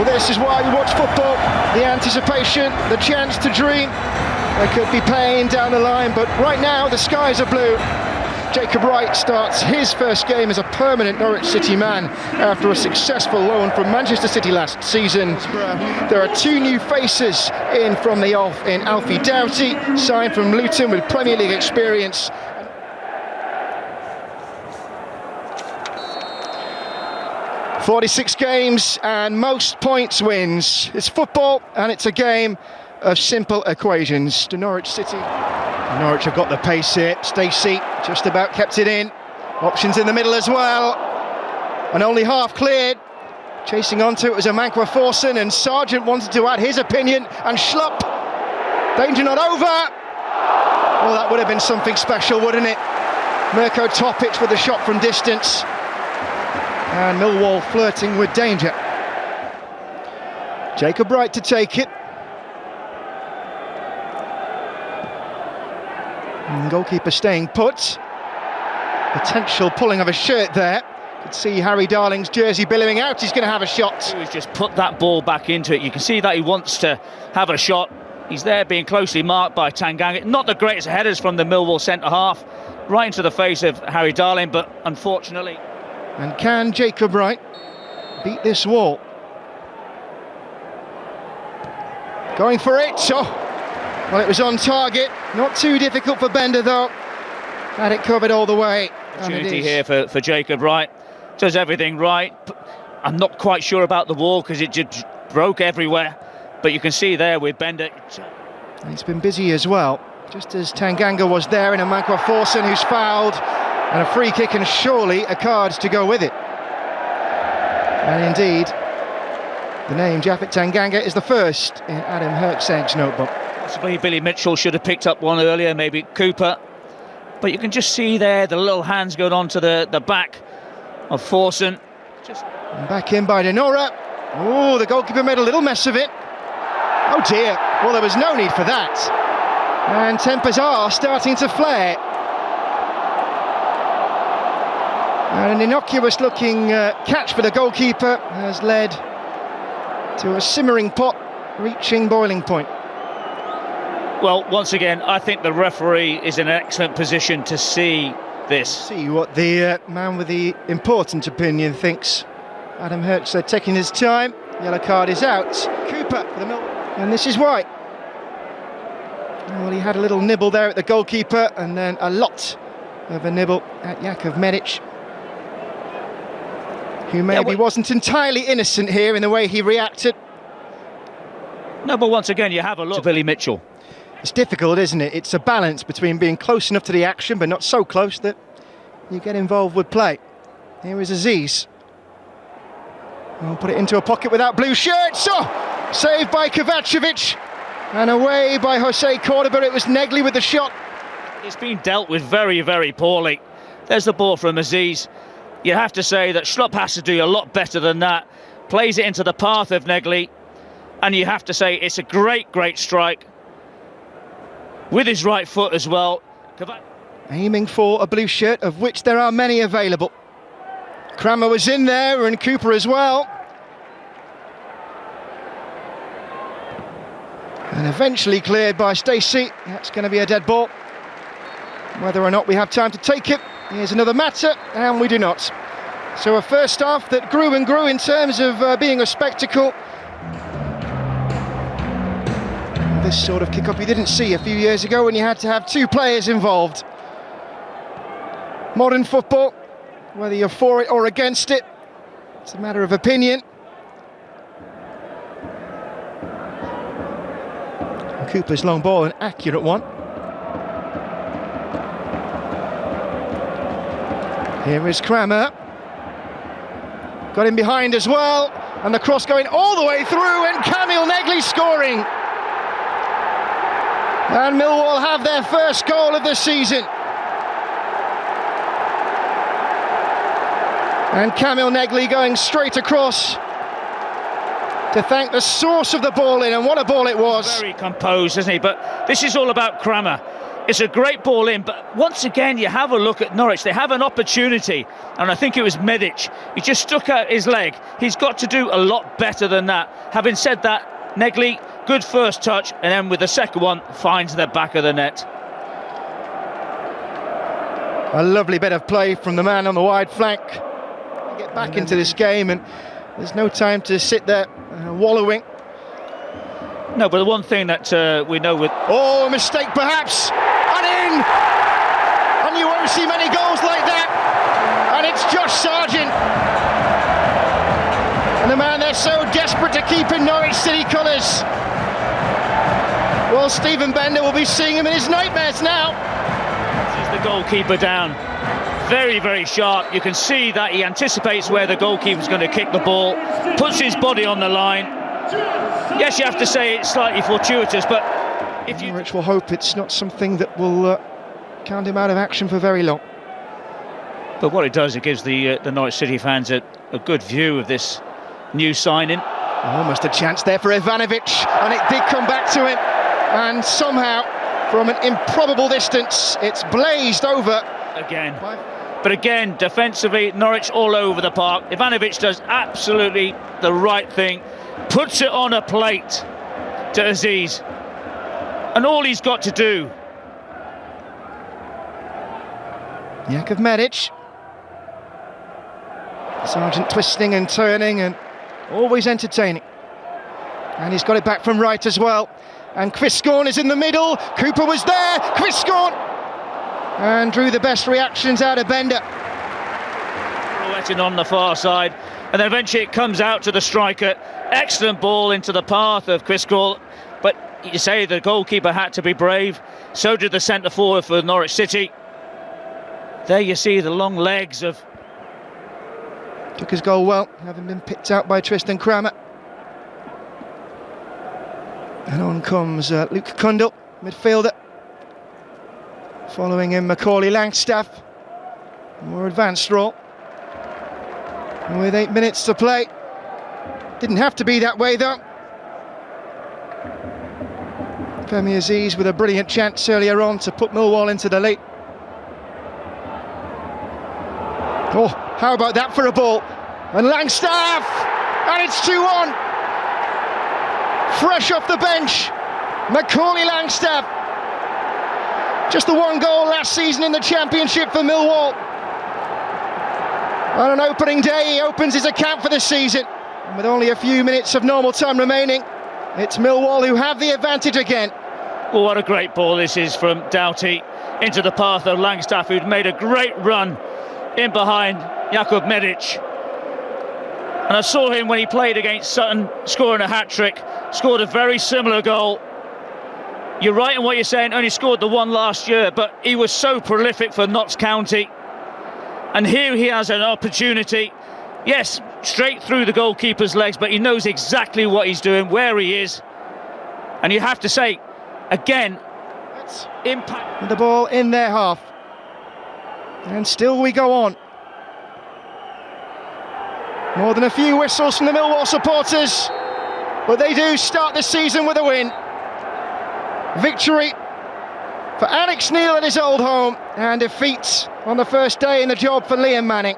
Well, this is why we watch football. The anticipation, the chance to dream. There could be pain down the line, but right now the skies are blue. Jacob Wright starts his first game as a permanent Norwich City man after a successful loan from Manchester City last season. There are two new faces in from the off in Alfie Doughty, signed from Luton with Premier League experience. "46 games and most points wins. It's football and it's a game of simple equations." To Norwich City. Norwich have got the pace here. Stacey just about kept it in. Options in the middle as well. And only half cleared. Chasing onto it was Amankwa Forson, and Sargent wanted to add his opinion, and Schlupp. Danger not over. Well, that would have been something special, wouldn't it? Mirko Topic with a shot from distance. And Millwall flirting with danger. Jacob Wright to take it. And goalkeeper staying put. Potential pulling of a shirt there. Could see Harry Darling's jersey billowing out. He's going to have a shot. He's just put that ball back into it. You can see that he wants to have a shot. He's there being closely marked by Tanganga. Not the greatest headers from the Millwall centre-half. Right into the face of Harry Darling, but unfortunately... And can Jacob Wright beat this wall? Going for it. Oh. Well, it was on target. Not too difficult for Bender, though. Had it covered all the way. Opportunity here for Jacob Wright. Does everything right. I'm not quite sure about the wall because it just broke everywhere. But you can see there with Bender. He's been busy as well. Just as Tanganga was there, and Amankwa Forson, who's fouled. And a free kick, and surely a card to go with it. And indeed, the name Japhet Tanganga is the first in Adam Herczeg's notebook. Possibly Billy Mitchell should have picked up one earlier, maybe Cooper. But you can just see there the little hands going on to the back of Forson. And back in by Denora. Oh, the goalkeeper made a little mess of it. Oh dear, well, there was no need for that. And tempers are starting to flare. And an innocuous-looking catch for the goalkeeper has led to a simmering pot reaching boiling point. Well, once again, I think the referee is in an excellent position to see this. See what the man with the important opinion thinks. Adam Herczeg taking his time. Yellow card is out. Cooper for the Millwall. And this is White. Well, he had a little nibble there at the goalkeeper, and then a lot of a nibble at Jakov Medic, who maybe wasn't entirely innocent here in the way he reacted. No, but once again, you have a look to Billy Mitchell. It's difficult, isn't it? It's a balance between being close enough to the action, but not so close that you get involved with play. Here is Aziz. We'll put it into a pocket without blue shirts. Oh! Saved by Kovacevic. And away by Jose Cordoba. It was Negley with the shot. It's been dealt with very, very poorly. There's the ball from Aziz. You have to say that Schlupp has to do a lot better than that. Plays it into the path of Negley. And you have to say it's a great, great strike. With his right foot as well. Aiming for a blue shirt, of which there are many available. Kramer was in there, and Cooper as well. And eventually cleared by Stacey. That's going to be a dead ball. Whether or not we have time to take it is another matter, and we do not. So a first half that grew and grew in terms of being a spectacle. This sort of kick-up you didn't see a few years ago when you had to have two players involved. Modern football, whether you're for it or against it, it's a matter of opinion. Cooper's long ball, an accurate one. Here is Kramer. Got him behind as well, and the cross going all the way through, and Kamil Negley scoring. And Millwall have their first goal of the season. And Kamil Negley going straight across to thank the source of the ball in, and what a ball it was. Very composed, isn't he? But this is all about Kramer. It's a great ball in, but once again, you have a look at Norwich. They have an opportunity, and I think it was Medic. He just stuck out his leg. He's got to do a lot better than that. Having said that, Negley, good first touch, and then with the second one, finds the back of the net. A lovely bit of play from the man on the wide flank. Get back into this game, and there's no time to sit there wallowing. No, but the one thing that we know with... Oh, a mistake perhaps, and in! And you won't see many goals like that. And it's Josh Sargent. And the man they're so desperate to keep in Norwich City colours. Well, Stephen Bender will be seeing him in his nightmares now. This is the goalkeeper down. Very, very sharp. You can see that he anticipates where the goalkeeper's going to kick the ball, puts his body on the line. Yes, you have to say it's slightly fortuitous, but if you... Norwich will hope it's not something that will count him out of action for very long. But what it does, it gives the Norwich City fans a good view of this new signing. Almost a chance there for Ivanovic, and it did come back to him. And somehow, from an improbable distance, it's blazed over. Again. But again, defensively, Norwich all over the park. Ivanovic does absolutely the right thing. Puts it on a plate to Aziz. And all he's got to do... Jakub Medic. Sargent twisting and turning and always entertaining. And he's got it back from right as well. And Quiscorn is in the middle. Cooper was there. Quiscorn! And drew the best reactions out of Bender. Pirouetting on the far side. And then eventually it comes out to the striker. Excellent ball into the path of Quiscorn. But you say the goalkeeper had to be brave. So did the centre forward for Norwich City. There you see the long legs of... Took his goal well, having been picked out by Tristan Kramer. And on comes Luke Kundle, midfielder. Following him, Macaulay Langstaff. More advanced role. And with 8 minutes to play. Didn't have to be that way though. Femi Aziz with a brilliant chance earlier on to put Millwall into the lead. Oh, how about that for a ball? And Langstaff! And it's 2-1! Fresh off the bench, Macaulay Langstaff. Just the one goal last season in the Championship for Millwall. On an opening day, he opens his account for the season. And with only a few minutes of normal time remaining, it's Millwall who have the advantage again. Well, what a great ball this is from Doughty into the path of Langstaff, who'd made a great run in behind Jakub Medic. And I saw him when he played against Sutton, scoring a hat-trick, scored a very similar goal. You're right in what you're saying, only scored the one last year, but he was so prolific for Notts County. And here he has an opportunity. Yes, straight through the goalkeeper's legs, but he knows exactly what he's doing, where he is. And you have to say, again, impact. The ball in their half. And still we go on. More than a few whistles from the Millwall supporters, but they do start the season with a win. Victory for Alex Neil at his old home, and defeat on the first day in the job for Liam Manning.